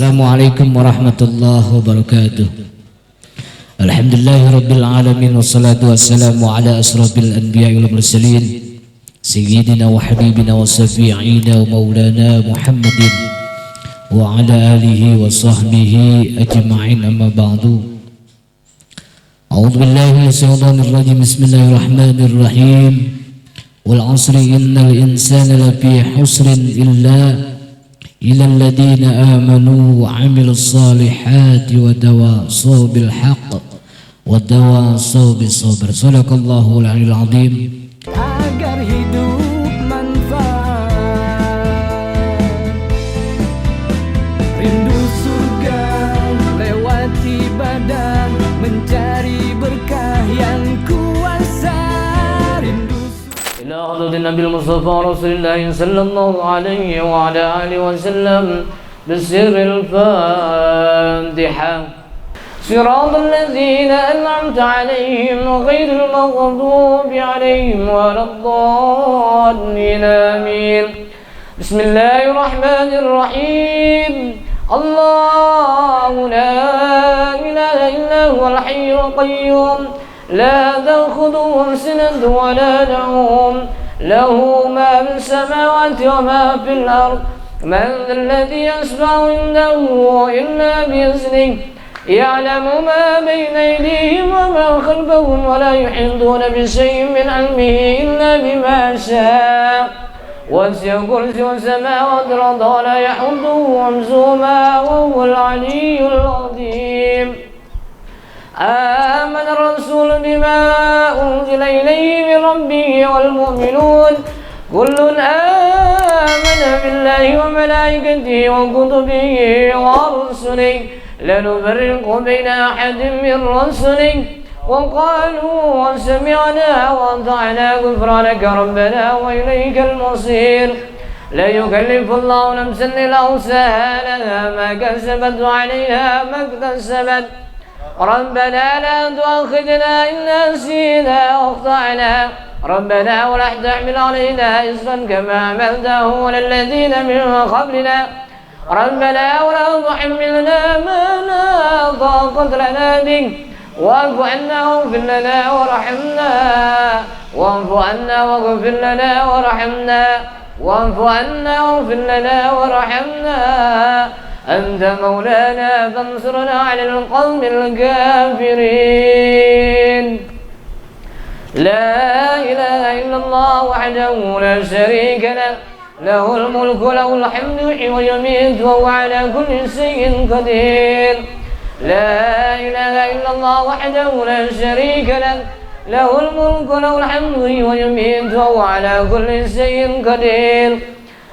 Assalamualaikum warahmatullahi wabarakatuh. Alhamdulillahi alamin wassalatu wassalamu ala asrafil anbiya'i wal mursalin sayyidina wa habibina wa syafi'ina wa maulana Muhammadin wa ala alihi wa sahbihi ajma'in, amma ba'du. A'udzu billahi minasyaitonir rajim. Bismillahirrahmanirrahim. Wal 'asri innal insana lafi husrin إلى الذين آمنوا وعملوا الصالحات وتواصوا بالحق وتواصوا بالصبر. صدق الله العلي العظيم. Agar hidup manfaat, rindu surga lewati badan, mencari berkah yang kuasa. إلى حضرة النبي المصطفى رسول الله صلى الله عليه وعلى آله وسلم بالسر الفاتحة. صراط الذين أنعمت عليهم غير المغضوب عليهم ولا الضالين، آمين. بسم الله الرحمن الرحيم. الله لا إله إلا هو الحي القيوم لا تأخذه سنة ولا نوم، له ما في السماوات وما في الأرض. من ذا الذي يشفع عنده إلا بإذنه، يعلم ما بين أيديهم وما خلفهم، ولا يحيطون بشيء من علمه إلا بما شاء. وسع كرسيه السماوات والأرض ولا يحوطه حفظهما وهو العلي العظيم. آمن الرسول بما أنزل إليه من ربه والمؤمنون كل آمن بالله وملائكته وكتبه ورسله لا نفرق بين أحد من رسله، وقالوا سمعنا وأطعنا غفرانك ربنا وإليك المصير. لا يكلف الله نفسا إلا وسعها ما كسبت وعليها ما اكتسبت. ربنا لا تؤاخذنا إن نسينا واخطأنا، ربنا ولا تحمل علينا إصرا كما حملته على الذين من قبلنا، ربنا ولا تحملنا ما لا طاقة لنا به، واعف عنا واغفر لنا وارحمنا، واعف عنا واغفر لنا وارحمنا، واعف عنا واغفر لنا وارحمنا، أنت مولانا فانصرنا على القوم الكافرين. لا إله إلا الله وحده لا شريك له، له الملك وله الحمد يحيي ويميت وهو على كل شيء قدير. لا إله إلا الله وحده لا شريك له، له الملك وله الحمد يحيي ويميت وهو على كل شيء قدير.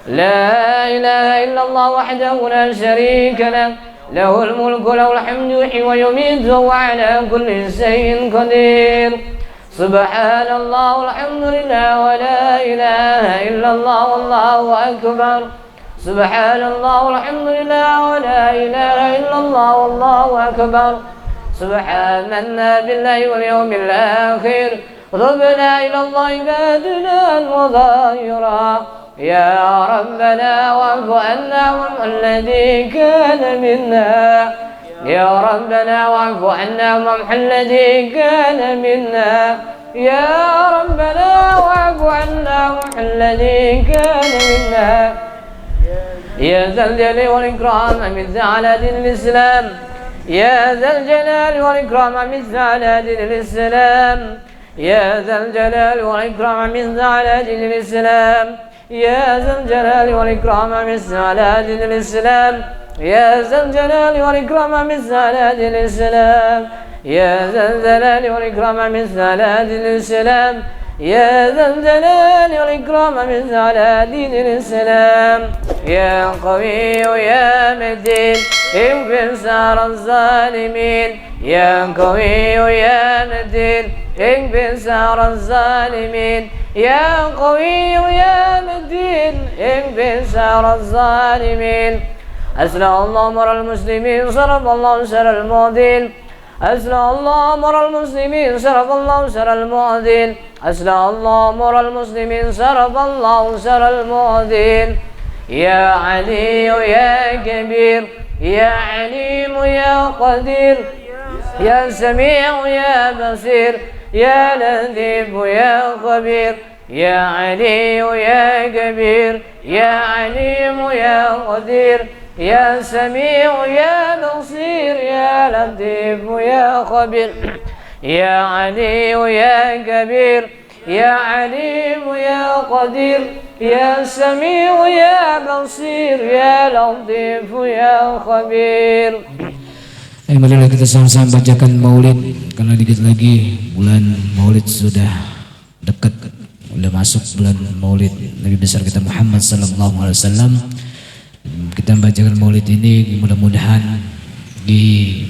لا إله إلا الله وحده لا شريك له، له الملك وله الحمد يحيي ويميت وهو على كل شيء قدير. سبحان الله والحمد لله ولا إله إلا الله والله أكبر. سبحان الله والحمد لله ولا إله إلا الله والله أكبر. سبحاننا بالله واليوم الآخر، وتبنا إلى الله بادنا وظاهرا. يا ربنا واعف عنا وامح الذي كان منا، يا ربنا واعف عنا وامح الذي كان منا، يا ربنا واعف عنا وامح الذي كان منا. يا ذا الجلال والإكرام أمت على دين الإسلام، يا ذا الجلال والإكرام أمت على دين الإسلام، يا ذا الجلال والإكرام أمت على دين الإسلام، يا ذا الجلال والإكرام أمس على دين الإسلام، يا ذا الجلال والإكرام أمس على دين الإسلام، يا ذا الجلال والإكرام أمس على دين الإسلام، يا ذا الجلال والإكرام أمس على دين الإسلام. يا قوي يا متين انكسار الظالمين، يا قوي يا متين انكسار الظالمين، يا قوي يا متين انكسار الظالمين. أسرع الله أمر المسلمين صرف الله شر المعدين، أسرع الله أمر المسلمين صرف الله شر المعدين، أسرع الله أمر المسلمين صرف الله شر المعدين. يا علي يا كبير يا عليم يا قدير يا سميع يا بصير يا لطيف يا خبير يا علي يا كبير يا عليم يا قدير يا سميع يا بصير يا لطيف يا خبير يا علي يا كبير يا عليم يا قدير يا سميع يا بصير يا لطيف يا خبير. Marilah kita sama-sama bacakan maulid, karena dikit lagi bulan maulid sudah dekat, sudah masuk bulan maulid Nabi besar kita Muhammad sallallahu alaihi wasallam. Kita bacakan maulid ini, mudah-mudahan di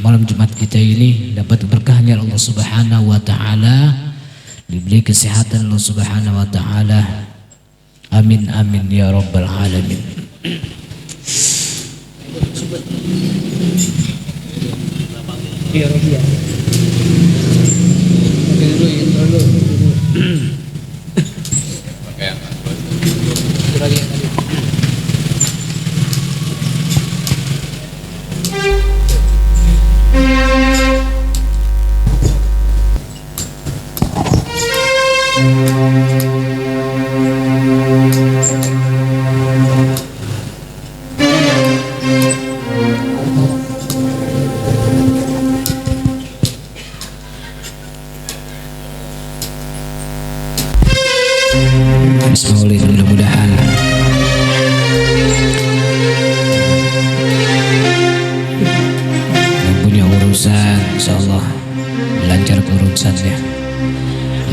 malam Jumat kita ini dapat berkahnya Allah Subhanahu wa taala, diberi kesehatan Allah Subhanahu wa taala. Amin amin ya rabbal alamin. Ya Rabbi ya. Oke dulu intro dulu. Oke. Itu lagi yang tadi. Maulid mudah-mudahan yang punya urusan insyaallah lancar urusannya,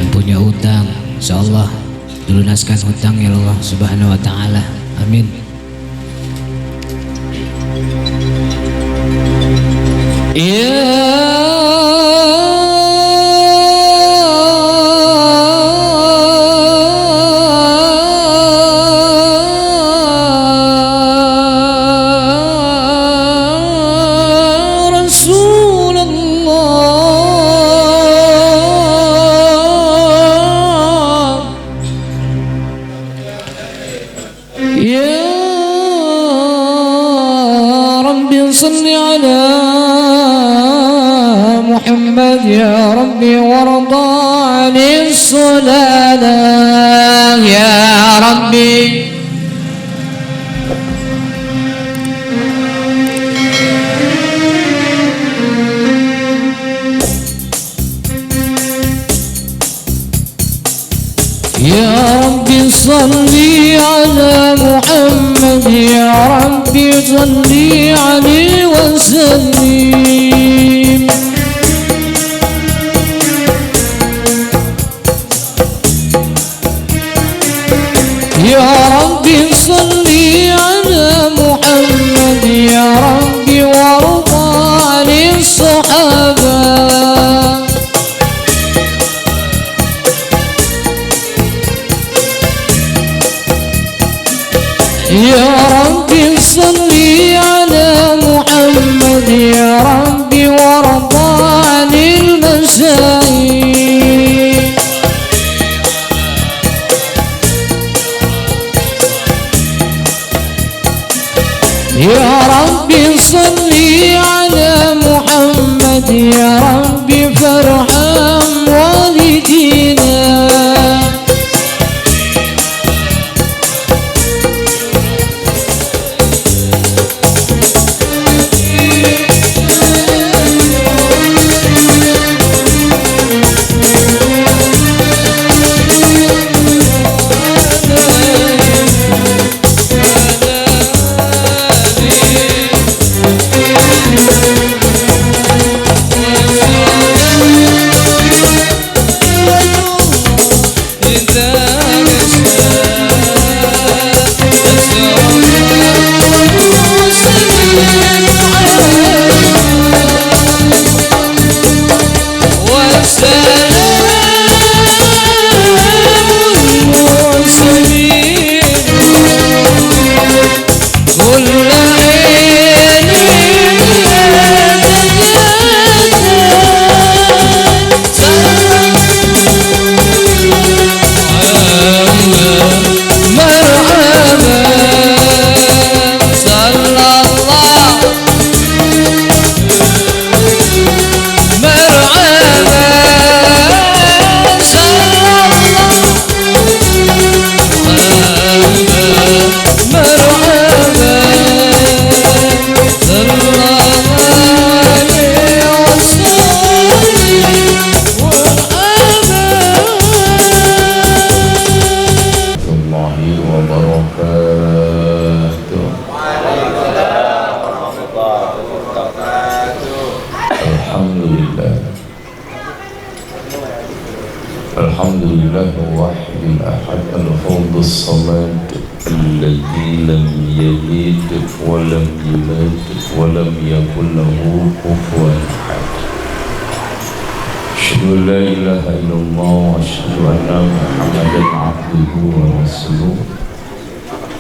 yang punya utang insyaallah dilunaskan hutangnya Allah Subhanahu wa taala. Amin. صل على محمد يا ربي وارضى عن الصلاة يا ربي. يا ربي صل على محمد يا ربي صل عليه وسلم. يا ربي صل على محمد يا ربي وارضى عن الصحابة. يا ربي صل على محمد يا ربي وارضى عن المشايخ. يا ربي صل على محمد يا ربي فارحم والدينا. لله الواحد الأحد الفرد الصمد الذي لم يلد ولم يولد ولم يكن له كفوا أحد. أشهد أن لا إله إلا الله وأشهد أن محمدا عبده ورسوله.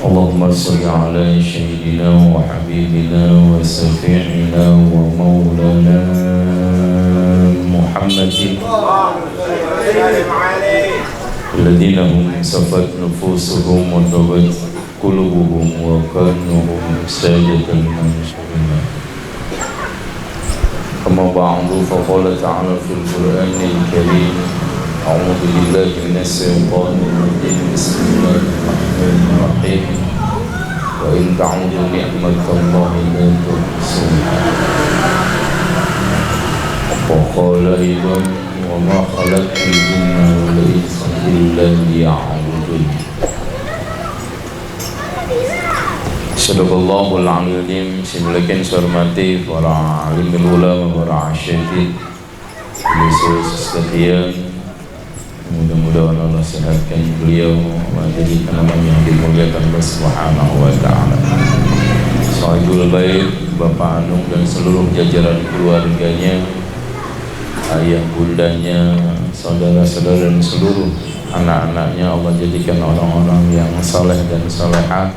اللهم صل على سيدنا وحبيبنا وشفيعنا ومولانا محمد الذين هم صفت نفوسهم وطبت قلوبهم وكانوا هم سادة المنصورين. أما بعد فقال تعالى في القرآن الكريم: أعوذ بالله من الشيطان الرجيم بسم الله الرحمن الرحيم وإن تعودوا نعمة الله لا تحصوها. وقال أيضا: وما خلقت الجن والإنس إلا ليعبدون. Sadaqallahul Azim. Silakan hormati para alim ulama, para asyidin, khusus sekalian. Mudah-mudahan Allah sehatkan beliau menjadi tanaman yang dimuliakan Allah Subhanahu wa taala. Sahibul bait, Bapak Anung dan seluruh jajaran keluarganya, ayah bundanya, saudara-saudara dan seluruh anak-anaknya Allah jadikan orang-orang yang saleh dan salehah.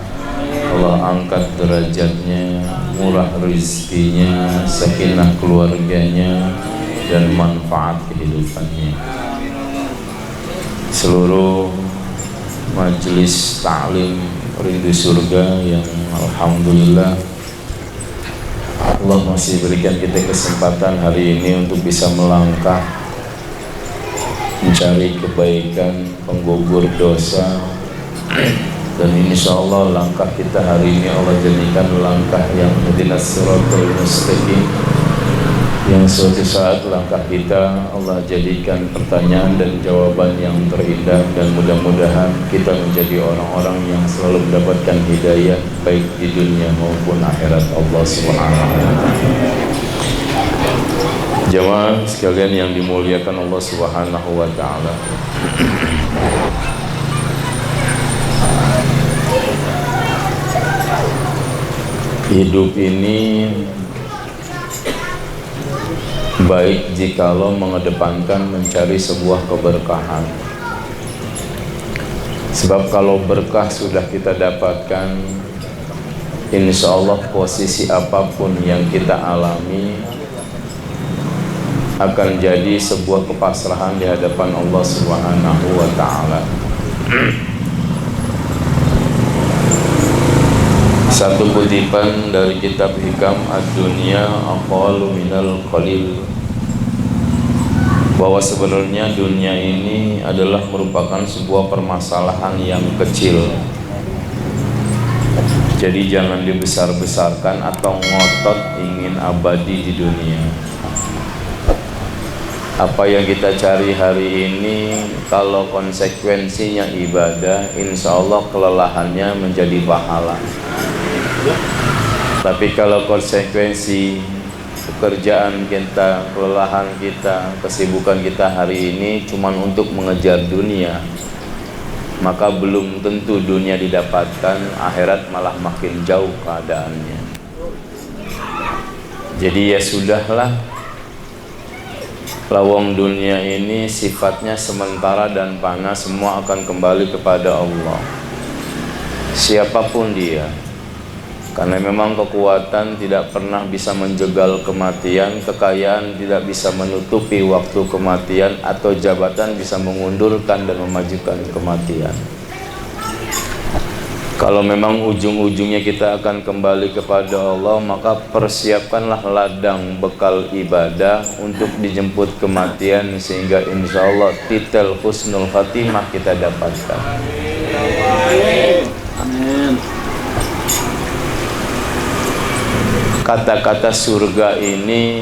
Allah angkat derajatnya, murah rezekinya, sakinah keluarganya dan manfaat kehidupannya. Seluruh majelis taklim rindu surga yang alhamdulillah Allah masih berikan kita kesempatan hari ini untuk bisa melangkah mencari kebaikan, penggugur dosa. Dan insya Allah langkah kita hari ini Allah jadikan langkah yang ihdinas siratal mustaqim, yang suatu saat langkah kita Allah jadikan pertanyaan dan jawaban yang terindah. Dan mudah-mudahan kita menjadi orang-orang yang selalu mendapatkan hidayah baik di dunia maupun akhirat Allah Subhanahu wa taala. Jamaah sekalian yang dimuliakan Allah Subhanahu wa taala, hidup ini baik jikalau mengedepankan mencari sebuah keberkahan. Sebab kalau berkah sudah kita dapatkan, insya Allah posisi apapun yang kita alami akan jadi sebuah kepasrahan di hadapan Allah Subhanahu wa taala. Satu kutipan dari kitab Hikam Ad-Dunya Aqwalu Minal Qalil, bahwa sebenarnya dunia ini adalah merupakan sebuah permasalahan yang kecil. Jadi jangan dibesar-besarkan atau ngotot ingin abadi di dunia. Apa yang kita cari hari ini, kalau konsekuensinya ibadah, insya Allah kelelahannya menjadi pahala. Tapi kalau konsekuensi pekerjaan kita, kelelahan kita, kesibukan kita hari ini cuma untuk mengejar dunia, maka belum tentu dunia didapatkan, akhirat malah makin jauh keadaannya. Jadi ya sudahlah, lawang dunia ini sifatnya sementara dan panas, semua akan kembali kepada Allah, siapapun dia. Karena memang kekuatan tidak pernah bisa menjegal kematian, kekayaan tidak bisa menutupi waktu kematian, atau jabatan bisa mengundurkan dan memajukan kematian. Kalau memang ujung-ujungnya kita akan kembali kepada Allah, maka persiapkanlah ladang bekal ibadah untuk dijemput kematian, sehingga insya Allah titel husnul khatimah kita dapatkan. Amin. Kata-kata surga ini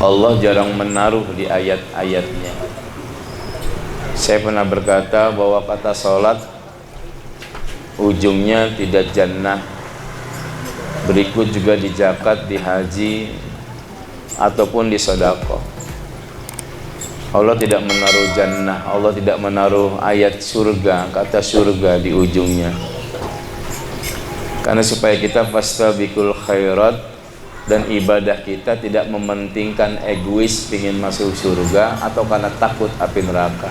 Allah jarang menaruh di ayat-ayatnya. Saya pernah berkata bahwa kata sholat ujungnya tidak jannah. Berikut juga di zakat, di haji, ataupun di sedekah. Allah tidak menaruh jannah, Allah tidak menaruh ayat surga, kata surga di ujungnya. Karena supaya kita fastabiqul khairat, dan ibadah kita tidak mementingkan egois ingin masuk surga atau karena takut api neraka.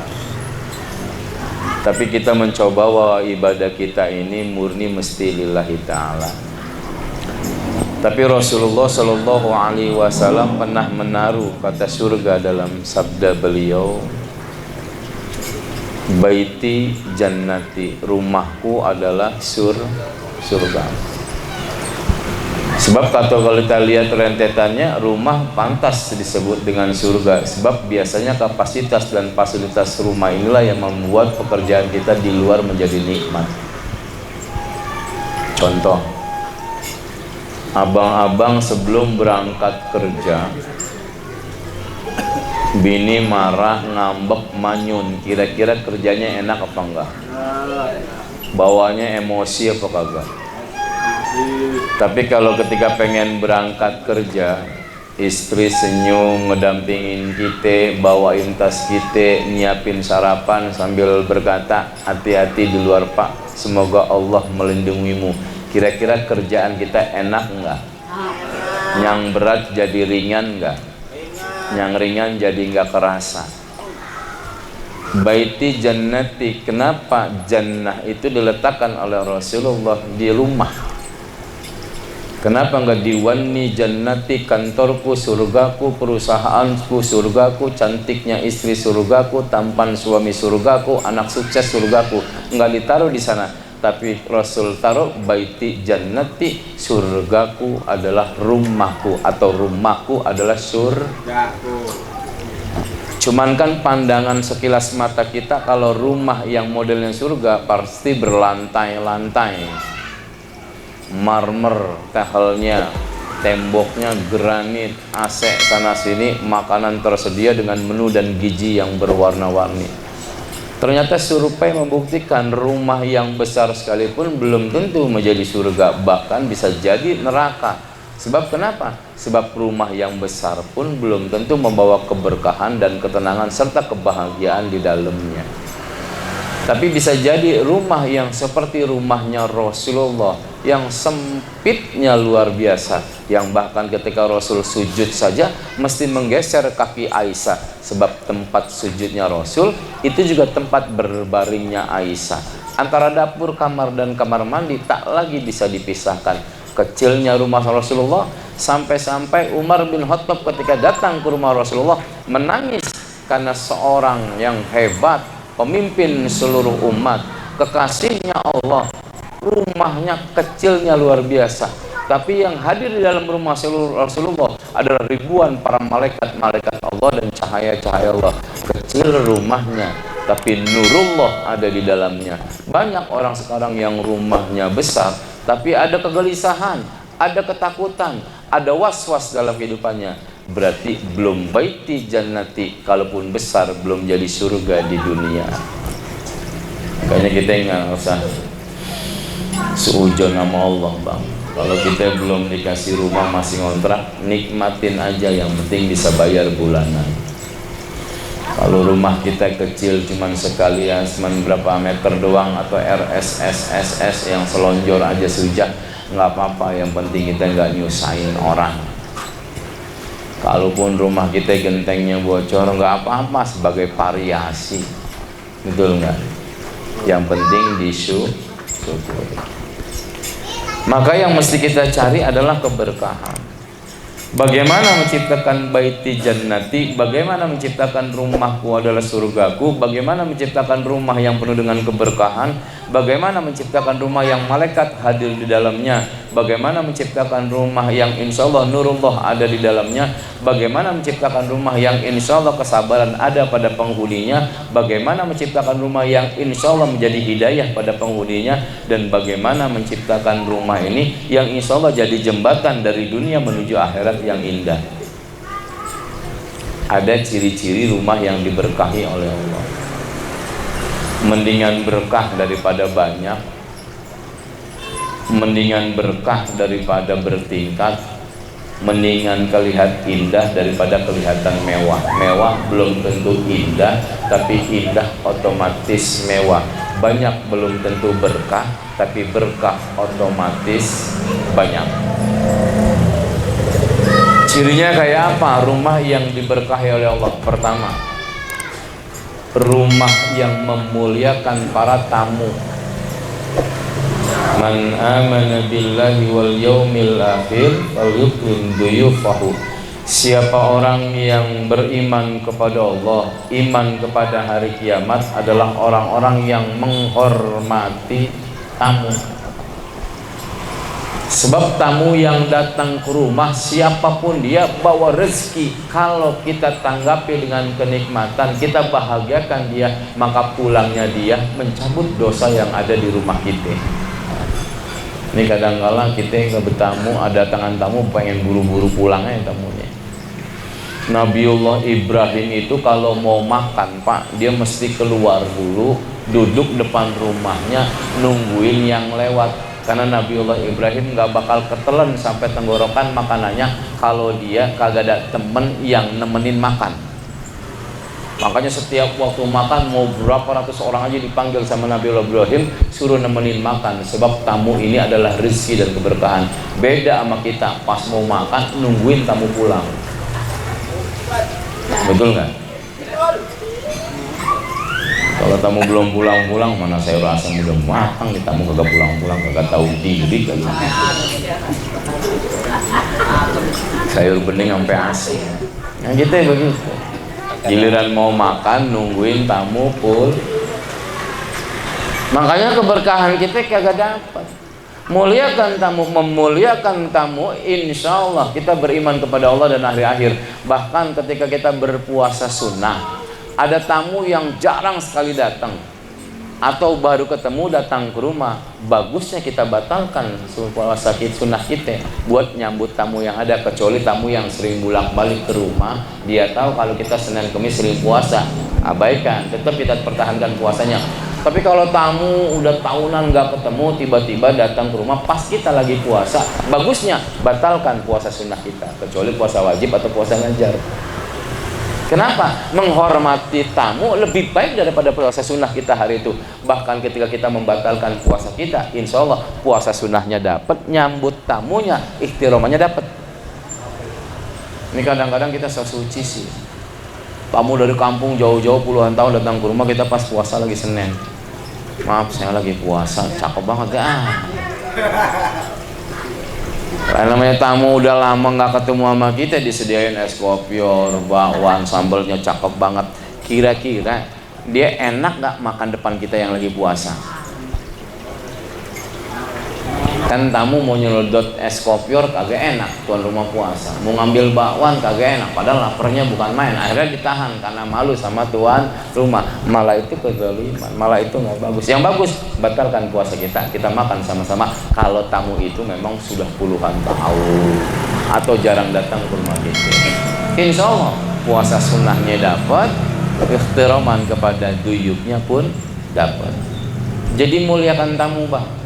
Tapi kita mencoba bahwa ibadah kita ini murni mesti lillahi ta'ala. Tapi Rasulullah Shallallahu Alaihi Wasallam pernah menaruh kata surga dalam sabda beliau, baiti jannati, rumahku adalah surga. Sebab kalau kita lihat rentetannya, rumah pantas disebut dengan surga. Sebab biasanya kapasitas dan fasilitas rumah inilah yang membuat pekerjaan kita di luar menjadi nikmat. Contoh, abang-abang sebelum berangkat kerja, bini marah, ngambek, manyun, kira-kira kerjanya enak apa enggak? Bawanya emosi apa kagak? Tapi kalau ketika pengen berangkat kerja, istri senyum, ngedampingin kita, bawain tas kita, nyiapin sarapan sambil berkata, hati-hati di luar pak, semoga Allah melindungimu. Kira-kira kerjaan kita enak enggak? Yang berat jadi ringan enggak? Yang ringan jadi enggak kerasa. Baiti jannati, kenapa jannah itu diletakkan oleh Rasulullah di rumah? Kenapa enggak diwanni jannati, kantorku surgaku, perusahaanku surgaku, cantiknya istri surgaku, tampan suami surgaku, anak sukses surgaku? Enggak ditaruh di sana, tapi Rasul taruh baiti jannati, surgaku adalah rumahku, atau rumahku adalah surgaku. Cuman kan pandangan sekilas mata kita, kalau rumah yang modelnya surga pasti berlantai-lantai, marmer tehelnya, temboknya granit, AC sana sini, makanan tersedia dengan menu dan gizi yang berwarna-warni. Ternyata survei membuktikan rumah yang besar sekalipun belum tentu menjadi surga, bahkan bisa jadi neraka. Sebab kenapa? Sebab rumah yang besar pun belum tentu membawa keberkahan dan ketenangan serta kebahagiaan di dalamnya. Tapi bisa jadi rumah yang seperti rumahnya Rasulullah, yang sempitnya luar biasa, yang bahkan ketika Rasul sujud saja mesti menggeser kaki Aisyah, sebab tempat sujudnya Rasul itu juga tempat berbaringnya Aisyah. Antara dapur, kamar, dan kamar mandi tak lagi bisa dipisahkan. Kecilnya rumah Rasulullah, sampai-sampai Umar bin Khattab ketika datang ke rumah Rasulullah menangis karena seorang yang hebat, pemimpin seluruh umat, kekasihnya Allah, rumahnya kecilnya luar biasa, tapi yang hadir di dalam rumah Rasulullah adalah ribuan para malaikat Allah dan cahaya-cahaya Allah. Kecil rumahnya, tapi nurullah ada di dalamnya. Banyak orang sekarang yang rumahnya besar, tapi ada kegelisahan, ada ketakutan, ada was-was dalam kehidupannya. Berarti belum baiti jannati, kalaupun besar belum jadi surga di dunia. Kayaknya kita nggak usah seujon sama Allah bang. Kalau kita belum dikasih rumah masih ngontrak, nikmatin aja, yang penting bisa bayar bulanan. Kalau rumah kita kecil cuman sekali ya, cuman berapa meter doang, atau RSS yang selonjor aja sujak, nggak apa-apa, yang penting kita nggak nyusahin orang. Kalaupun rumah kita gentengnya bocor, nggak apa-apa, sebagai variasi, betul nggak? Yang penting disyukuri. Maka yang mesti kita cari adalah keberkahan. Bagaimana menciptakan baiti jannati, bagaimana menciptakan rumahku adalah surgaku, bagaimana menciptakan rumah yang penuh dengan keberkahan, bagaimana menciptakan rumah yang malaikat hadir di dalamnya, bagaimana menciptakan rumah yang insya Allah nurullah ada di dalamnya, bagaimana menciptakan rumah yang insya Allah kesabaran ada pada penghuninya, bagaimana menciptakan rumah yang insya Allah menjadi hidayah pada penghuninya, dan bagaimana menciptakan rumah ini yang insya Allah jadi jembatan dari dunia menuju akhirat yang indah. Ada ciri-ciri rumah yang diberkahi oleh Allah. Mendingan berkah daripada banyak, mendingan berkah daripada bertingkat, Mendingan kelihatan indah daripada kelihatan mewah. Mewah belum tentu indah, tapi indah otomatis mewah. Banyak belum tentu berkah, tapi berkah otomatis banyak. Cirinya kayak apa? Rumah yang diberkahi oleh Allah. Pertama, rumah yang memuliakan para tamu. Man amana billahi wal yaumil akhir falyukrim duyufahu. Siapa orang yang beriman kepada Allah, iman kepada hari kiamat, adalah orang-orang yang menghormati tamu. Sebab tamu yang datang ke rumah, siapapun dia, bawa rezeki. Kalau kita tanggapi dengan kenikmatan, kita bahagiakan dia, maka pulangnya dia mencabut dosa yang ada di rumah kita. Ini kadang-kala kita nggak bertamu, ada tangan tamu pengen buru-buru pulangnya tamunya. Nabiullah Ibrahim itu kalau mau makan, Pak, dia mesti keluar dulu, duduk depan rumahnya, nungguin yang lewat. Karena Nabiullah Ibrahim nggak bakal ketelan sampai tenggorokan makanannya kalau dia kagak ada temen yang nemenin makan. Makanya setiap waktu makan, mau berapa ratus orang aja dipanggil sama Nabiullah Ibrahim, suruh nemenin makan. Sebab tamu ini adalah rezeki dan keberkahan. Beda sama kita, pas mau makan nungguin tamu pulang. Betul nggak? Kalau tamu belum pulang-pulang, mana saya rasa udah matang nih, tamu kagak pulang-pulang, kagak tahu diri kali. Sayur bening sampai asin. Yang gitu ya begitu. Giliran mau makan nungguin tamu pul. Makanya keberkahan kita kagak dapat. Muliakan tamu, memuliakan tamu, insya Allah kita beriman kepada Allah dan hari akhir. Bahkan ketika kita berpuasa sunnah, ada tamu yang jarang sekali datang atau baru ketemu datang ke rumah, bagusnya kita batalkan puasa sunnah kita buat nyambut tamu yang ada. Kecuali tamu yang sering bolak-balik ke rumah, dia tahu kalau kita Senin Kemis sering puasa, abaikan, tetap kita pertahankan puasanya. Tapi kalau tamu udah tahunan gak ketemu, tiba-tiba datang ke rumah pas kita lagi puasa, bagusnya batalkan puasa sunnah kita, kecuali puasa wajib atau puasa ngajar. Kenapa? Menghormati tamu lebih baik daripada puasa sunnah kita hari itu. Bahkan ketika kita membatalkan puasa kita, insya Allah puasa sunnahnya dapat, nyambut tamunya, ikhtiromannya dapat. Ini kadang-kadang kita so suci sih. Tamu dari kampung jauh-jauh puluhan tahun datang ke rumah kita pas puasa lagi Senin. Maaf, saya lagi puasa, cakep banget ya. Karena namanya tamu udah lama nggak ketemu sama kita, disediain es kopior, bakwan, sambalnya cakep banget. Kira-kira dia enak nggak makan depan kita yang lagi puasa? Kan tamu mau nyelodot es kopior kagak enak, tuan rumah puasa. Mau ngambil bakwan kagak enak, padahal laparnya bukan main. Akhirnya ditahan karena malu sama tuan rumah. Malah itu kezaliman, malah itu nggak bagus. Yang bagus, batalkan puasa kita, kita makan sama-sama. Kalau tamu itu memang sudah puluhan tahun atau jarang datang ke rumah kita, insya Allah puasa sunnahnya dapat, ikhtiraman kepada duyupnya pun dapat. Jadi muliakan tamu, Bang.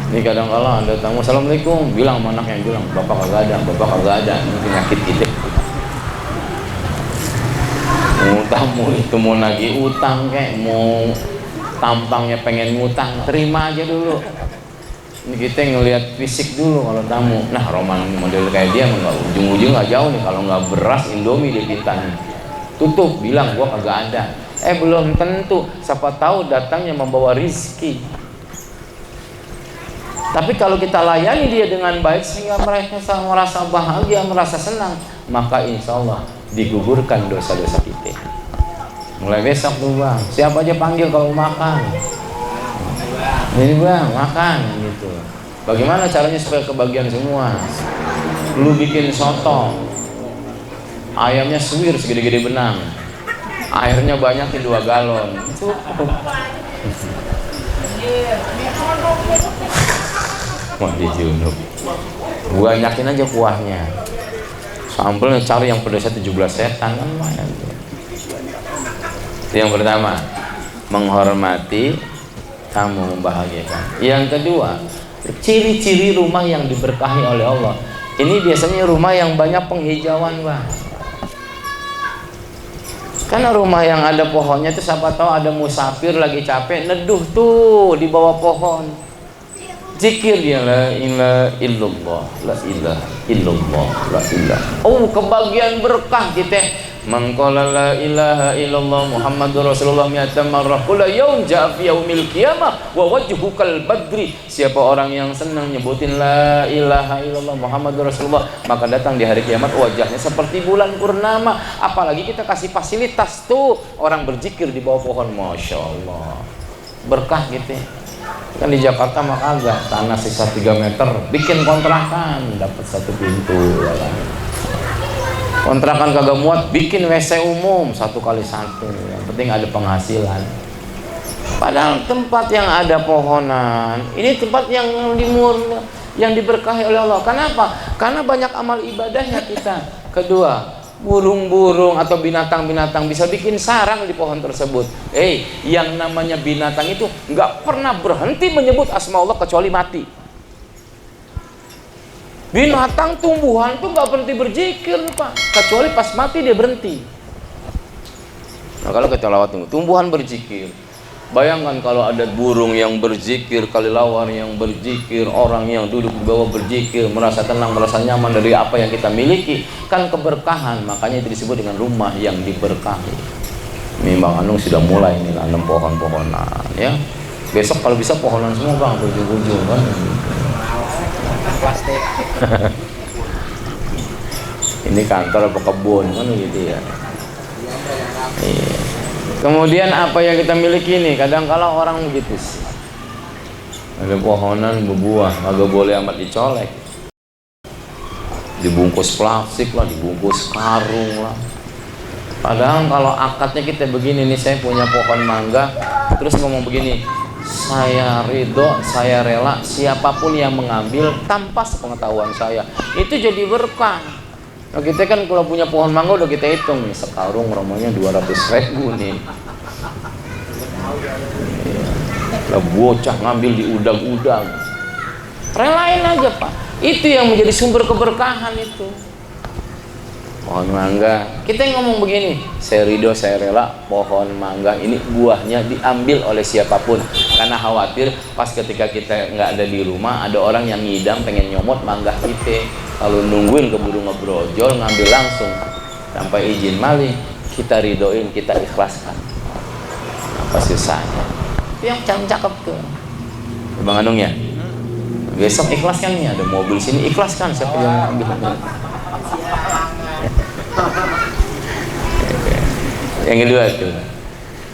Ini kadang-kala ada tamu, assalamualaikum, bilang sama anak yang bilang, bapak kagak ada, ini penyakit kita. Mau tamu itu mau nagih utang kayak, mau tampangnya pengen ngutang, terima aja dulu. Ini kita ngelihat fisik dulu kalau tamu. Nah, Roman model kayak dia nggak ujung-ujung nggak jauh nih, kalau nggak beras Indomie dia pintanya. Tutup, bilang gua kagak ada. Belum tentu, siapa tahu datangnya membawa rizki. Tapi kalau kita layani dia dengan baik sehingga mereka merasa bahagia, merasa senang, maka insya Allah digugurkan dosa-dosa kita. Mulai besok tuh Bang, siapa aja panggil kalau makan. Ini Bang, makan gitu. Bagaimana caranya supaya kebagian semua? Lu bikin soto, ayamnya suwir segede-gede benang, airnya banyakin 2 galon. Cukup. Wah, di junub banyakin aja kuahnya, sambelnya cari yang pedasnya 17 setan kan lumayan. Itu yang pertama, menghormati tamu, membahagiakan. Yang kedua, ciri-ciri rumah yang diberkahi oleh Allah, Ini biasanya rumah yang banyak penghijauan, Bang. Karena rumah yang ada pohonnya itu siapa tahu ada musafir lagi capek, neduh tuh di bawah pohon. Zikir dia la ilaha illallah, la ilaha illallah, la ilaha. Oh, kebagian berkah kita. Man qala la ilaha illallah Muhammadur Rasulullah mi'atan marrah kullu yaum ja'a fi yaumil qiyamah wa wajhukal badri. Siapa orang yang senang nyebutin la ilaha illallah Muhammadur Rasulullah, maka datang di hari kiamat wajahnya seperti bulan purnama. Apalagi kita kasih fasilitas tuh orang berzikir di bawah pohon, Masya Allah, berkah gitu. Kan di Jakarta mah kagak, tanah sisa 3 meter bikin kontrakan dapat 1 pintu ya kan. Kontrakan kagak muat bikin WC umum 1 kali 1, yang penting ada penghasilan. Padahal tempat yang ada pohonan ini tempat yang yang diberkahi oleh Allah. Kenapa? Karena banyak amal ibadahnya kita. Kedua, burung-burung atau binatang-binatang bisa bikin sarang di pohon tersebut. Yang namanya binatang itu nggak pernah berhenti menyebut asma Allah kecuali mati. Binatang, tumbuhan tuh nggak berhenti berzikir, Pak, kecuali pas mati dia berhenti. Nah, kalau kita lawat tumbuhan berzikir, bayangkan kalau ada burung yang berzikir, kelelawar yang berzikir, orang yang duduk di bawah berzikir, merasa tenang, merasa nyaman dari apa yang kita miliki, kan keberkahan. Makanya itu disebut dengan rumah yang diberkahi. Ini Bang Anung sudah mulai nih nanam pohon-pohonan ya. Besok kalau bisa pohonan semua, Bang, ujung-ujung kan. Plastik. Ini kantor apa kebun kan gitu ya. Iya. Kemudian apa yang kita miliki nih, kadang-kala orang begitu sih. Ada pohonan berbuah, agak boleh amat dicolek. Dibungkus plastik lah, dibungkus karung lah. Padahal kalau akadnya kita begini nih, saya punya pohon mangga, terus ngomong begini, saya ridho, saya rela siapapun yang mengambil tanpa sepengetahuan saya, itu jadi berkah. Nah, kita kan kalau punya pohon mangga udah kita hitung nih, sekarung romanya 200.000 nih. Lah bocah ngambil di udang-udang, relain aja, Pak. Itu yang menjadi sumber keberkahan itu. Pohon mangga, kita yang ngomong begini, saya ridho, saya rela pohon mangga ini buahnya diambil oleh siapapun, karena khawatir pas ketika kita nggak ada di rumah ada orang yang ngidam pengen nyomot mangga kita, kalau nungguin keburu ngebrojol ngambil langsung tanpa izin maling. Kita ridhoin, kita ikhlaskan, apa susahnya? Itu yang cakep tuh Bang Anung ya. Besok ikhlaskan nih, ada mobil sini, ikhlaskan siapa yang ngambil. Yang kedua tuh.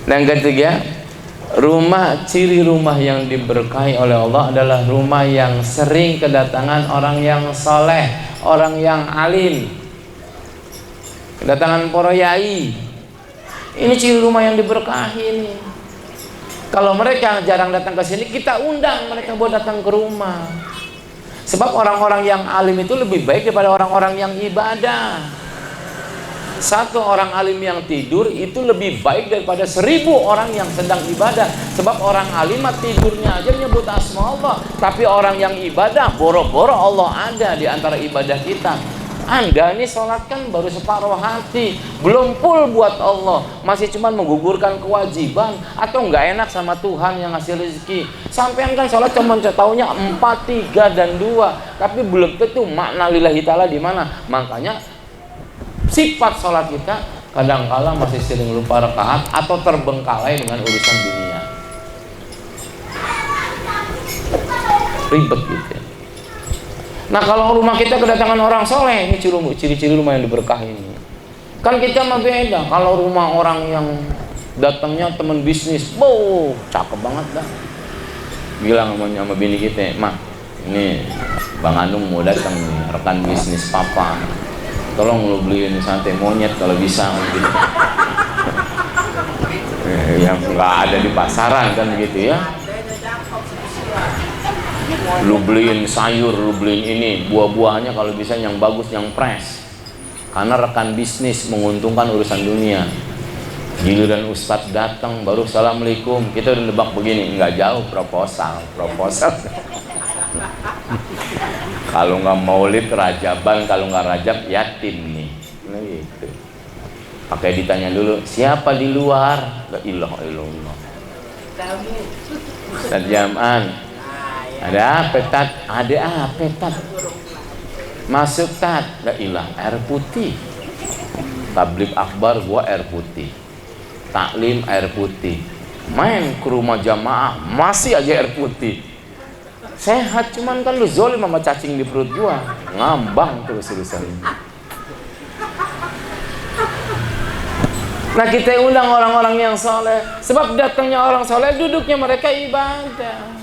Dan ketiga, ciri rumah yang diberkahi oleh Allah adalah rumah yang sering kedatangan orang yang soleh, orang yang alim, kedatangan para yai. Ini ciri rumah yang diberkahi ini. Kalau mereka jarang datang ke sini, kita undang mereka buat datang ke rumah. Sebab orang-orang yang alim itu lebih baik daripada orang-orang yang ibadah. Satu orang alim yang tidur itu lebih baik daripada 1000 orang yang sedang ibadah. Sebab orang alim tidurnya aja nyebut asma Allah, tapi orang yang ibadah boro-boro Allah ada di antara ibadah kita. Anda ini sholat kan baru separuh hati, belum full buat Allah, masih cuma menggugurkan kewajiban atau nggak enak sama Tuhan yang ngasih rezeki. Sampean kan sholat cuma taunya 4, 3, dan 2, tapi belum tentu makna lillahi ta'ala di mana. Makanya sifat sholat kita kadang-kala masih sering lupa rakaat atau terbengkalai dengan urusan dunia, ribet gitu ya. Nah, kalau rumah kita kedatangan orang soleh, ini ciri-ciri rumah yang diberkahi ini. Kan kita mah beda. Kalau rumah orang yang datangnya teman bisnis, cakep banget dah. Bilang sama bini kita, "Mah, ini Bang Anung mau datang nih, rekan bisnis papa. Tolong lu beliin sate monyet kalau bisa." Gitu. Yang nggak ada di pasaran kan begitu ya. Lu beliin sayur, lu beliin ini, buah-buahnya kalau bisa yang bagus, yang fresh. Karena rekan bisnis menguntungkan urusan dunia. Giliran Ustadz datang baru assalamualaikum, kita udah nebak begini, nggak jauh proposal. Kalau nggak maulid rajaban, kalau nggak rajab yatim nih. Nah gitu. Pakai ditanya dulu, siapa di luar? La ilaha illallah. Ustaz Jaman. Ada apa tat? Ada apa tat? Masuk tat. La ilaha, air putih. Tabligh akbar gua air putih. Taklim air putih. Main ke rumah jamaah masih aja air putih. Sehat cuman kan lu zolim sama cacing di perut gua, ngambang terus-terusan. Nah kita undang orang-orang yang soleh, sebab datangnya orang soleh duduknya mereka ibadah.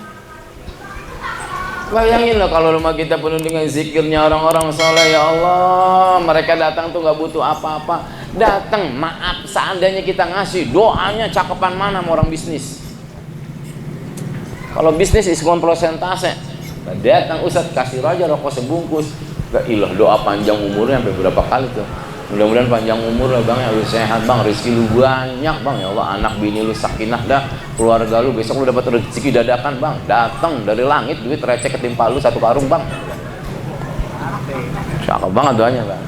Bayangin loh kalau rumah kita penuh dengan zikirnya orang-orang soleh, ya Allah, mereka datang tuh gak butuh apa-apa, datang maaf seandainya kita ngasih doanya cakepan mana sama orang bisnis. Kalau bisnis iskon prosentase, datang Ustadz kasih aja rokok sebungkus, gak ilah doa panjang umurnya sampai berapa kali tuh. Mudah-mudahan panjang umur lah bang, ya lu sehat bang, rezeki lu banyak bang, ya Allah, anak bini lu sakinah dah, keluarga lu besok lu dapat rezeki dadakan bang, datang dari langit duit receh ketimpa lu 1 karung bang. Cakep banget doanya bang.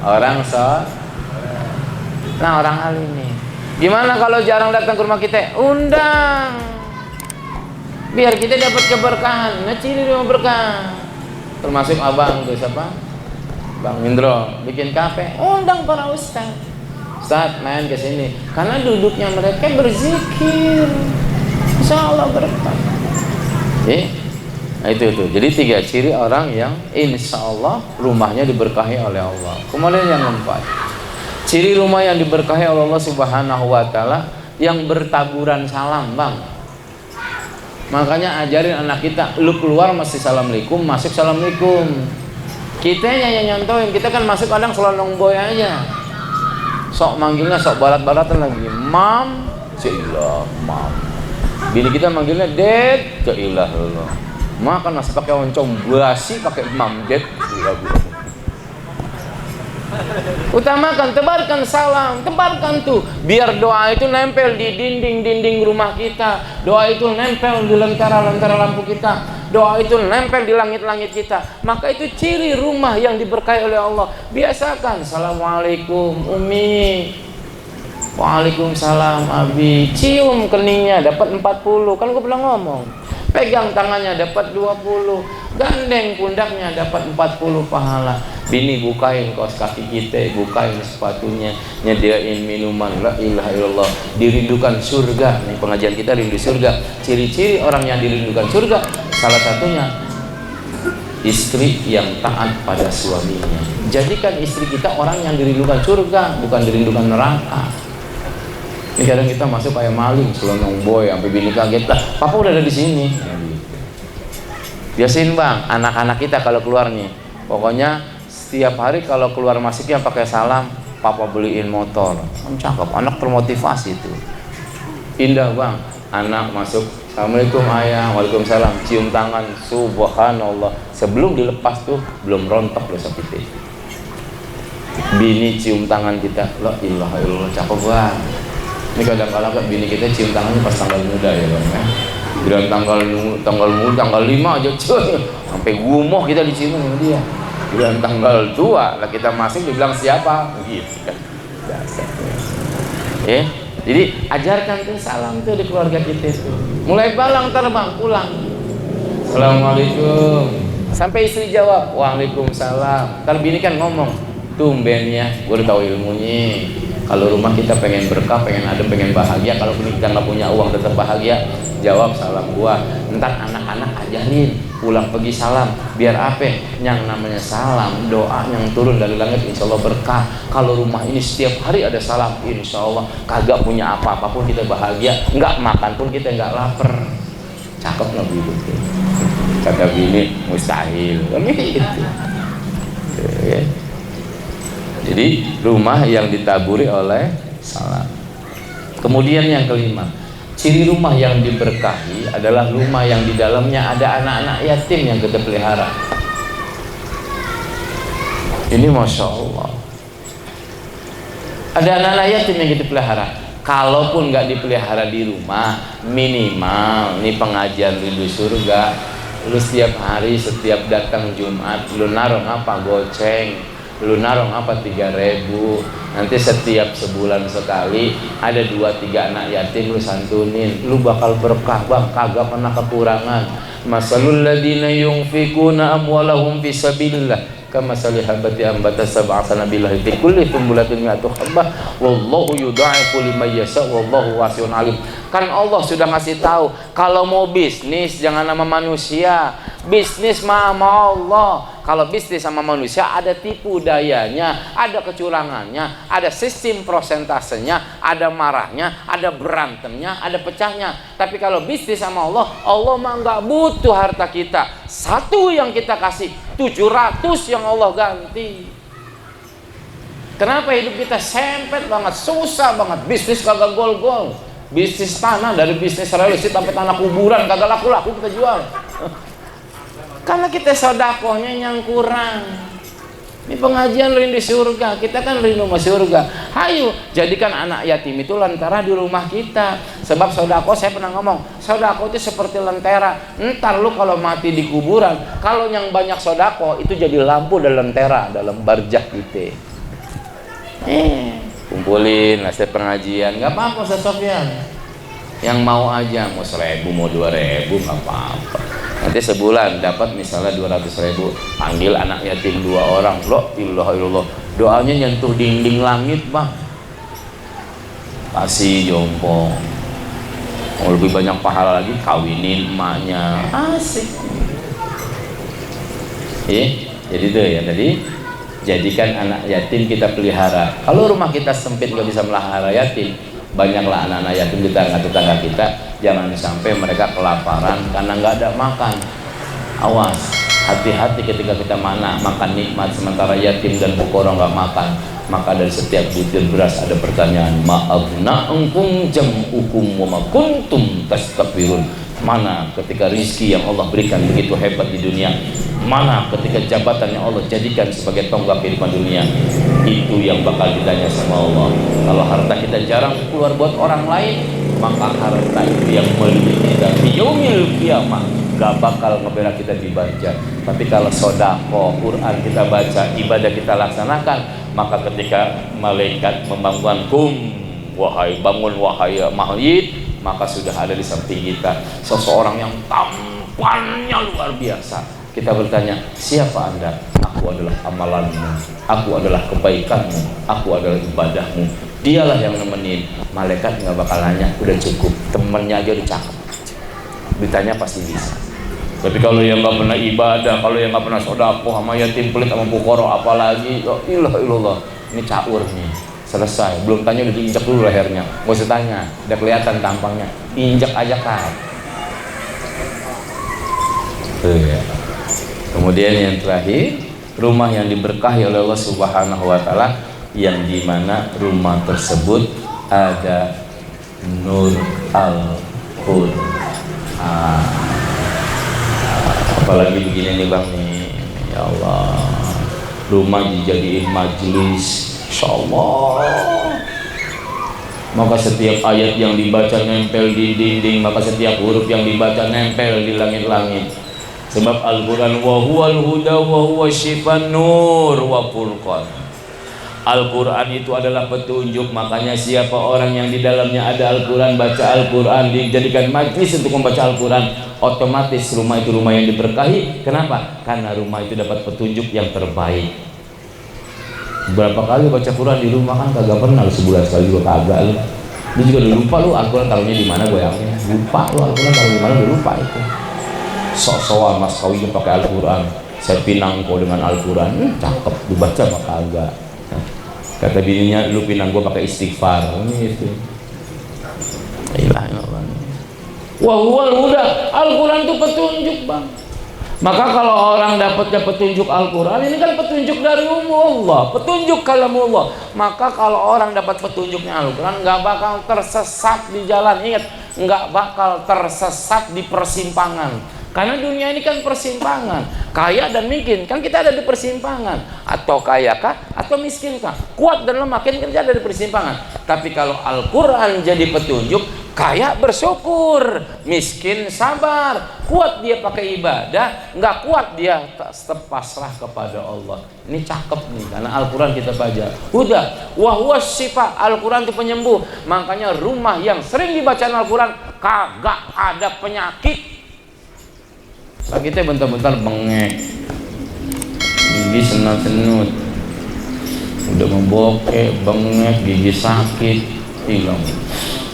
Nah orang alim nih, gimana kalau jarang datang ke rumah kita? Undang, biar kita dapat keberkahan, ngecili rumah berkah. Termasuk abang tuh siapa? Bang Indro bikin kafe, undang para ustaz. Ustaz main ke sini, karena duduknya mereka berzikir, insya Allah berkah. Nah itu. Jadi 3 ciri orang yang insya Allah rumahnya diberkahi oleh Allah. Kemudian yang keempat, ciri rumah yang diberkahi oleh Allah Subhanahu Wa Taala yang bertaburan salam bang. Makanya ajarin anak kita, lu keluar masih assalamualaikum, masuk assalamualaikum. Kita yang nyontohin, kita kan masuk kadang selonong boy aja, sok manggilnya sok barat-baratan lagi, mam, cailah, mam. Bini kita manggilnya ded, cailah Allah. Makan masih pakai oncom basi, pakai mam ded, utamakan, tebarkan salam, tebarkan tuh, biar doa itu nempel di dinding-dinding rumah kita, doa itu nempel di lentera-lentera lampu kita, doa itu nempel di langit-langit kita. Maka itu ciri rumah yang diberkahi oleh Allah. Biasakan, assalamualaikum umi, waalaikumsalam abi, cium keningnya dapat 40, kan gue pernah ngomong. Pegang tangannya dapat 20, gandeng pundaknya dapat 40 pahala. Bini bukain kaos kaki kita, bukain sepatunya, nyediain minuman, la ilaha illallah, dirindukan surga. Nih pengajian kita rindu surga. Ciri-ciri orang yang dirindukan surga, salah satunya istri yang taat pada suaminya. Jadikan istri kita orang yang dirindukan surga, bukan dirindukan neraka. Ini kadang kita masuk kayak maling, selonong boy, sampai bini kaget, papa udah ada di sini. Biasain bang, anak-anak kita kalau keluar nih, pokoknya setiap hari kalau keluar masuknya pakai salam, papa beliin motor. Kan cakep, anak termotivasi itu. Indah bang, anak masuk, assalamualaikum ayah, waalaikumsalam, cium tangan, subhanallah. Sebelum dilepas tuh belum rontok dosa kita. Bini cium tangan kita, la ilaha illallah, cakep bang. Ini kadang-kadang kan bini kita cium tangannya pas tanggal muda ya bang ya. Bilang tanggal 5 aja cuy, sampai gumoh kita dicium sama dia. Bilang tanggal tua lah kita masuk dibilang siapa gitu kan. Jadi ajarkan tuh salam tuh di keluarga kita tuh. Mulai balang terbang pulang, assalamualaikum, sampai istri jawab waalaikumsalam. Kalau bini kan ngomong, tumben ya, gue udah tahu ilmunya. Kalau rumah kita pengen berkah, pengen adem, pengen bahagia, kalau kita nggak punya uang tetap bahagia, jawab salam gua. Ntar anak-anak ajarin pulang pergi salam, biar apa? Yang namanya salam, doa yang turun dari langit, insya Allah berkah. Kalau rumah ini setiap hari ada salam, insya Allah kagak punya apa-apa pun kita bahagia, nggak makan pun kita nggak lapar. Cakep nggak begitu? Kata bini mustahil, gitu. Jadi rumah yang ditaburi oleh salam. Kemudian yang kelima, ciri rumah yang diberkahi adalah rumah yang di dalamnya ada anak-anak yatim yang kita pelihara. Ini masya Allah, ada anak-anak yatim yang kita pelihara. Kalaupun nggak dipelihara di rumah, minimal nih pengajian rindu surga, Lu setiap hari, setiap datang Jumat, lu naruh apa? Goceng. Lu naruh apa? 3.000. Nanti setiap sebulan sekali ada 2-3 anak yatim lu santunin. Lu bakal berkah bang, kagak pernah kekurangan. Masalul ladina yunfikuna amwalahum fisabilillah kamasali habati ambata sab'a sanabillahi fi kulli sumbulatin mi'atu habbah wallahu yudha'ifu liman yasha wallahu wasi'un alim. Kan Allah sudah ngasih tahu kalau mau bisnis jangan sama manusia, bisnis sama Allah. Kalau bisnis sama manusia ada tipu dayanya, ada kecurangannya, ada sistem prosentasenya, ada marahnya, ada berantemnya, ada pecahnya. Tapi kalau bisnis sama Allah, Allah mah nggak butuh harta kita. Satu yang kita kasih, 700 yang Allah ganti. Kenapa hidup kita sempit banget, susah banget, bisnis kagak gol-gol. Bisnis tanah, dari bisnis real estate sampai tanah kuburan kagak laku-laku kita jual. Karena kita sodakohnya yang kurang. Ini pengajian rindu surga, kita kan rindu sama surga. Hayu, jadikan anak yatim itu lentera di rumah kita. Sebab sodakoh, saya pernah ngomong, sodakoh itu seperti lentera. Ntar lu kalau mati di kuburan, kalau yang banyak sodakoh itu jadi lampu dan lentera dalam barjah kita. Kumpulin hasil pengajian, nggak apa-apa Ustaz Sofyan. Yang mau aja, mau 1.000, mau 2.000, nggak apa-apa. Nanti sebulan dapat misalnya 200.000, panggil anak yatim 2 orang, loh ilah ilallah, doanya nyentuh dinding langit bang, kasih jompo. Mau lebih banyak pahala lagi, kawinin emaknya, asik. Jadi tuh ya tadi, jadikan anak yatim kita pelihara. Kalau rumah kita sempit nggak bisa melihara yatim, banyaklah anak-anak yatim di tetangga-tetangga kita. Jangan sampai mereka kelaparan karena nggak ada makan. Awas, hati-hati ketika kita makan nikmat sementara yatim dan fukara nggak makan. Maka dari setiap butir beras ada pertanyaan, ma'abna engkum jam'ukum wa ma kuntum tastakbirun. Mana ketika rizki yang Allah berikan begitu hebat di dunia, mana ketika jabatan yang Allah jadikan sebagai tonggak kehidupan dunia, itu yang bakal ditanya sama Allah. Kalau harta kita jarang keluar buat orang lain, maka harta itu yang melindungi kita di yaumil kiamah, gak bakal ngebela kita dibaca. Tapi kalau sodako, Quran kita baca, ibadah kita laksanakan, maka ketika malaikat membangunkan wahai bangun wahai mayit, maka sudah ada di samping kita seseorang yang tampannya luar biasa. Kita bertanya, siapa Anda? Aku adalah amalanmu, aku adalah kebaikanmu, aku adalah ibadahmu. Dialah yang nemenin. Malaikat nggak bakal nanya, udah cukup, temennya aja udah cakep. Ditanya pasti bisa. Tapi kalau yang nggak pernah ibadah, kalau yang nggak pernah sedekah sama yatim pelit sama fukara, apalagi oh, ilah ini caur nih. Selesai, belum tanya udah diinjak dulu lehernya. Nggak usah tanya, udah kelihatan tampangnya. Injak aja kan. Kemudian yang terakhir, rumah yang diberkahi oleh Allah Subhanahu wa taala, yang dimana rumah tersebut ada nur Al-Qur'an. Apalagi begini nih bang nih, ya Allah, rumah dijadiin majelis, insyaallah. Maka setiap ayat yang dibaca nempel di dinding, maka setiap huruf yang dibaca nempel di langit-langit. Sebab Al-Quran wa huwal huda wa huwa syifan nur wa furqan. Al-Quran itu adalah petunjuk, makanya siapa orang yang di dalamnya ada Al-Quran, baca Al-Quran, dijadikan majlis untuk membaca Al-Quran, otomatis rumah itu rumah yang diberkahi. Kenapa? Karena rumah itu dapat petunjuk yang terbaik. Berapa kali baca Quran di rumah kan kagak pernah, sebulan sekali juga kagak lu. Lu juga udah lupa lu Al-Quran taruhnya di mana, gue yakin. Lupa lu Al-Quran taruh di mana, udah lupa itu. Sok-sokan mas kawin pakai Al-Quran, saya pinang kau dengan Al-Quran, cakep, dibaca apa kagak. Kata bininya, lu pinang gua pakai istighfar. Ini itu. Ilah Allah. Wa huwal huda. Al-Quran itu petunjuk bang. Maka kalau orang dapatnya petunjuk Al-Quran, ini kan petunjuk dari Allah, petunjuk kalamullah. Maka kalau orang dapat petunjuknya Al-Quran, nggak bakal tersesat di jalan. Ingat, nggak bakal tersesat di persimpangan. Karena dunia ini kan persimpangan, kaya dan miskin, kan kita ada di persimpangan. Atau kaya kah, atau miskin kah, kuat dan lemah, kan kita ada di persimpangan. Tapi kalau Al-Quran jadi petunjuk, Kaya bersyukur, miskin sabar, kuat dia pakai ibadah, nggak kuat dia tetap pasrah kepada Allah. Ini cakep nih, karena Al-Quran kita baca. Udah, wahwa syifa, Al-Quran itu penyembuh. Makanya rumah yang sering dibaca Al-Quran kagak ada penyakit. Sakitnya bentar-bentar bengek, gigi senut-senut, udah membokek, bengek, gigi sakit, hilang.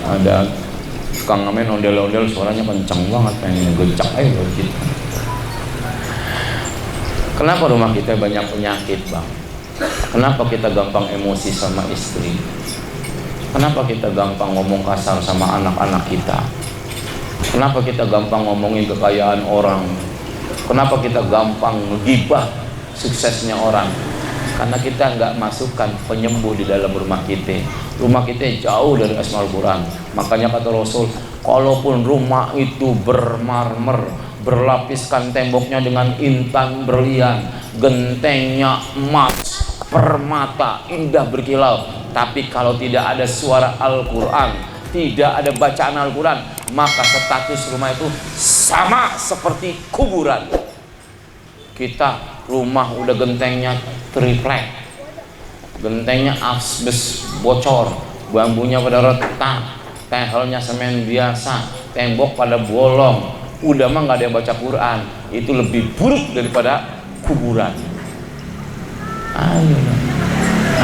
Ada Kang Amin ondel-ondel suaranya kencang banget, pengen ngegecak aja gitu. Kenapa rumah kita banyak penyakit, Bang? Kenapa kita gampang emosi sama istri? Kenapa kita gampang ngomong kasar sama anak-anak kita? Kenapa kita gampang ngomongin kekayaan orang? Kenapa kita gampang ngegibah suksesnya orang? Karena kita nggak masukkan penyembuh di dalam rumah kita. Rumah kita jauh dari asmaul Quran. Makanya kata Rasul, kalaupun rumah itu bermarmer, berlapiskan temboknya dengan intan berlian, gentengnya emas, permata, indah berkilau, tapi kalau tidak ada suara Al-Quran, tidak ada bacaan Al-Quran, maka status rumah itu sama seperti kuburan. Kita rumah udah gentengnya triplek, gentengnya asbes bocor, bambunya pada retak, tehelnya semen biasa, tembok pada bolong, udah mah nggak ada yang baca Quran, itu lebih buruk daripada kuburan.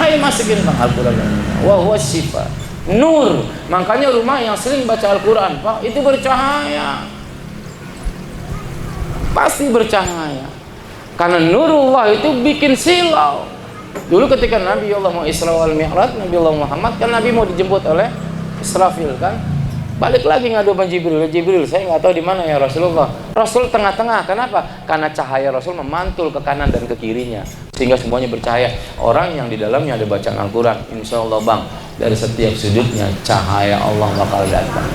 Ayo masukin Bang Al-Quran. Wa huwa syifa, nur. Makanya rumah yang sering baca Al-Quran, Pak, itu bercahaya, pasti bercahaya. Karena nurullah itu bikin silau. Dulu ketika Nabi Allah mau Isra wal Mi'raj, Nabi Allah Muhammad kan Nabi mau dijemput oleh Israfil kan, balik lagi ngadu sama Jibril. Jibril, saya nggak tahu di mana ya Rasulullah. Rasul tengah-tengah. Kenapa? Karena cahaya Rasul memantul ke kanan dan ke kirinya, sehingga semuanya bercahaya. Orang yang di dalamnya ada bacaan Al-Quran, insya Allah Bang, dari setiap sudutnya cahaya Allah bakal datang.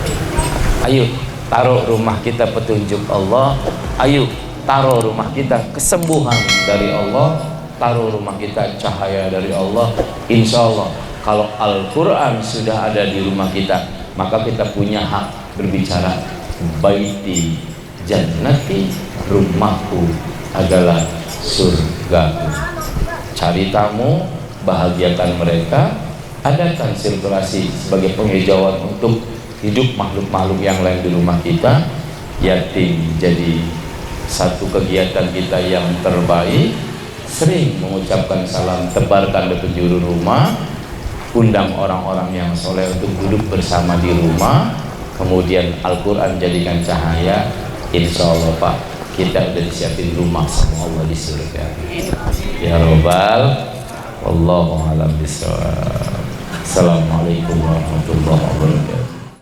Ayo taruh rumah kita petunjuk Allah. Ayo taruh rumah kita kesembuhan dari Allah, taruh rumah kita cahaya dari Allah. Insya Allah kalau Al-Quran sudah ada di rumah kita, maka kita punya hak berbicara. Baiti jannati, rumahku adalah surgaku. Cari tamu, bahagiakan mereka, adakan sirkulasi sebagai penghijauan untuk hidup makhluk-makhluk yang lain di rumah kita. Yatim jadi satu kegiatan kita yang terbaik. Sering mengucapkan salam, tebarkan di penjuru rumah, undang orang-orang yang soleh untuk duduk bersama di rumah, kemudian Al-Quran jadikan cahaya. Insya Allah Pak, kita udah disiapin rumah sama Allah di surga. Ya Rabbal, wallahu a'lam bishawab. Assalamualaikum warahmatullahi wabarakatuh.